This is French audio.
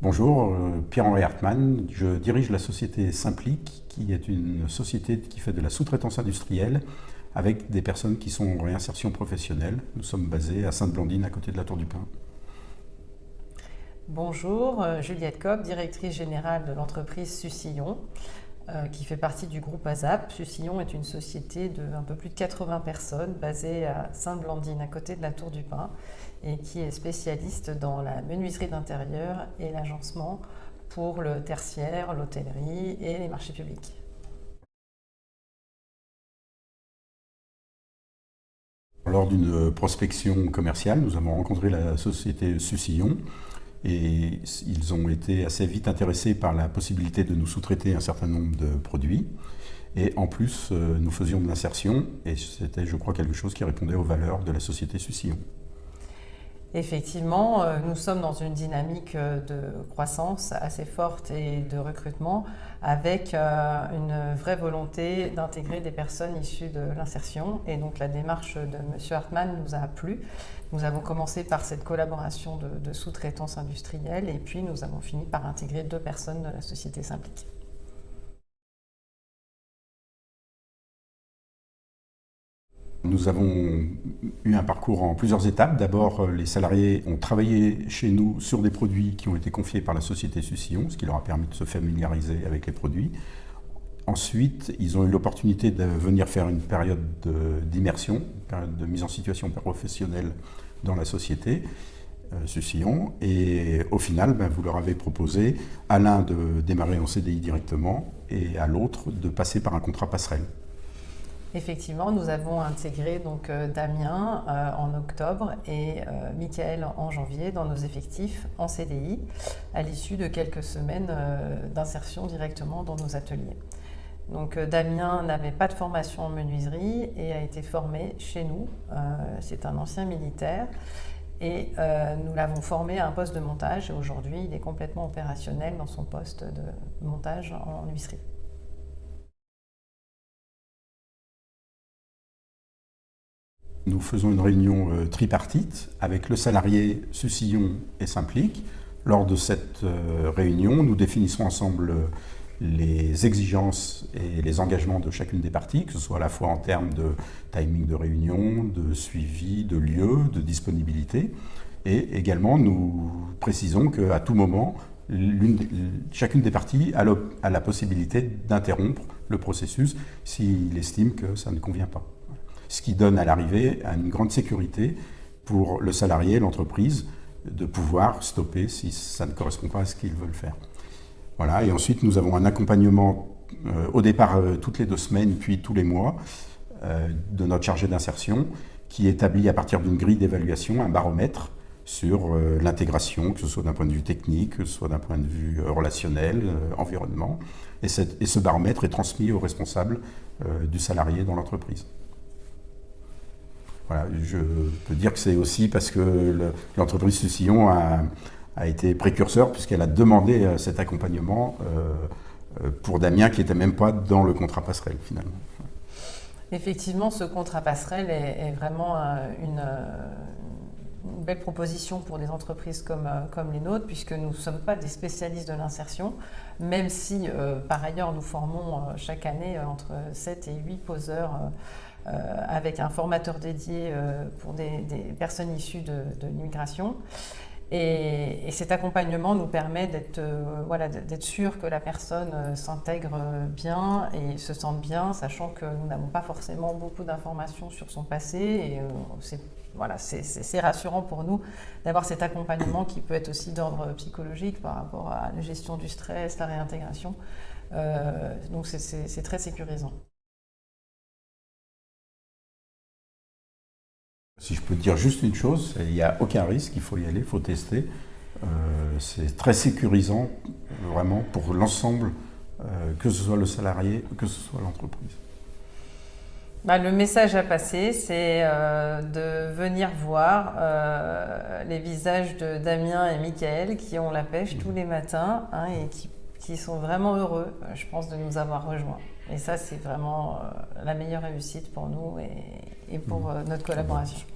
Bonjour, Pierre-Henri Hartmann, je dirige la société Simplic, qui est une société qui fait de la sous-traitance industrielle avec des personnes qui sont en réinsertion professionnelle. Nous sommes basés à Sainte-Blandine, à côté de la Tour du Pin. Bonjour, Juliette Cobb, directrice générale de l'entreprise Sucillon, qui fait partie du groupe ASAP. Sucillon est une société de un peu plus de 80 personnes basée à Sainte-Blandine, à côté de la Tour du Pin, et qui est spécialiste dans la menuiserie d'intérieur et l'agencement pour le tertiaire, l'hôtellerie et les marchés publics. Lors d'une prospection commerciale, nous avons rencontré la société Sucillon et ils ont été assez vite intéressés par la possibilité de nous sous-traiter un certain nombre de produits. Et en plus, nous faisions de l'insertion et c'était, je crois, quelque chose qui répondait aux valeurs de la société Sucillon. Effectivement, nous sommes dans une dynamique de croissance assez forte et de recrutement avec une vraie volonté d'intégrer des personnes issues de l'insertion. Et donc la démarche de M. Hartmann nous a plu. Nous avons commencé par cette collaboration de sous-traitance industrielle et puis nous avons fini par intégrer 2 personnes de la société Simplic. Nous avons eu un parcours en plusieurs étapes. D'abord, les salariés ont travaillé chez nous sur des produits qui ont été confiés par la société Sucillon, ce qui leur a permis de se familiariser avec les produits. Ensuite, ils ont eu l'opportunité de venir faire une période d'immersion, une période de mise en situation professionnelle dans la société Sucillon. Et au final, vous leur avez proposé à l'un de démarrer en CDI directement et à l'autre de passer par un contrat passerelle. Effectivement, nous avons intégré donc Damien en octobre et Mickaël en janvier dans nos effectifs en CDI à l'issue de quelques semaines d'insertion directement dans nos ateliers. Donc Damien n'avait pas de formation en menuiserie et a été formé chez nous. C'est un ancien militaire et nous l'avons formé à un poste de montage et aujourd'hui il est complètement opérationnel dans son poste de montage en huisserie. Nous faisons une réunion tripartite avec le salarié Sucillon et Simplic. Lors de cette réunion, nous définissons ensemble les exigences et les engagements de chacune des parties, que ce soit à la fois en termes de timing de réunion, de suivi, de lieu, de disponibilité. Et également, nous précisons qu'à tout moment, chacune des parties a la possibilité d'interrompre le processus s'il estime que ça ne convient pas. Ce qui donne à l'arrivée une grande sécurité pour le salarié, l'entreprise, de pouvoir stopper si ça ne correspond pas à ce qu'ils veulent faire. Voilà, et ensuite nous avons un accompagnement au départ toutes les 2 semaines, puis tous les mois, de notre chargé d'insertion, qui établit à partir d'une grille d'évaluation un baromètre sur l'intégration, que ce soit d'un point de vue technique, que ce soit d'un point de vue relationnel, environnement. Et ce baromètre est transmis aux responsables du salarié dans l'entreprise. Voilà, je peux dire que c'est aussi parce que l'entreprise Sucillon a été précurseur puisqu'elle a demandé cet accompagnement pour Damien qui n'était même pas dans le contrat passerelle finalement. Effectivement, ce contrat passerelle est vraiment une belle proposition pour des entreprises comme les nôtres, puisque nous ne sommes pas des spécialistes de l'insertion, même si par ailleurs nous formons chaque année entre 7 et 8 poseurs avec un formateur dédié pour des personnes issues de l'immigration. Et cet accompagnement nous permet d'être sûr que la personne s'intègre bien et se sente bien, sachant que nous n'avons pas forcément beaucoup d'informations sur son passé. Et c'est rassurant pour nous d'avoir cet accompagnement qui peut être aussi d'ordre psychologique par rapport à la gestion du stress, la réintégration. Donc c'est très sécurisant. Si je peux te dire juste une chose, il n'y a aucun risque, il faut y aller, il faut tester. C'est très sécurisant, vraiment, pour l'ensemble, que ce soit le salarié, que ce soit l'entreprise. Le message à passer, c'est de venir voir les visages de Damien et Mickaël qui ont la pêche tous les matins et qui sont vraiment heureux, je pense, de nous avoir rejoints. Et ça, c'est vraiment la meilleure réussite pour nous et pour notre collaboration.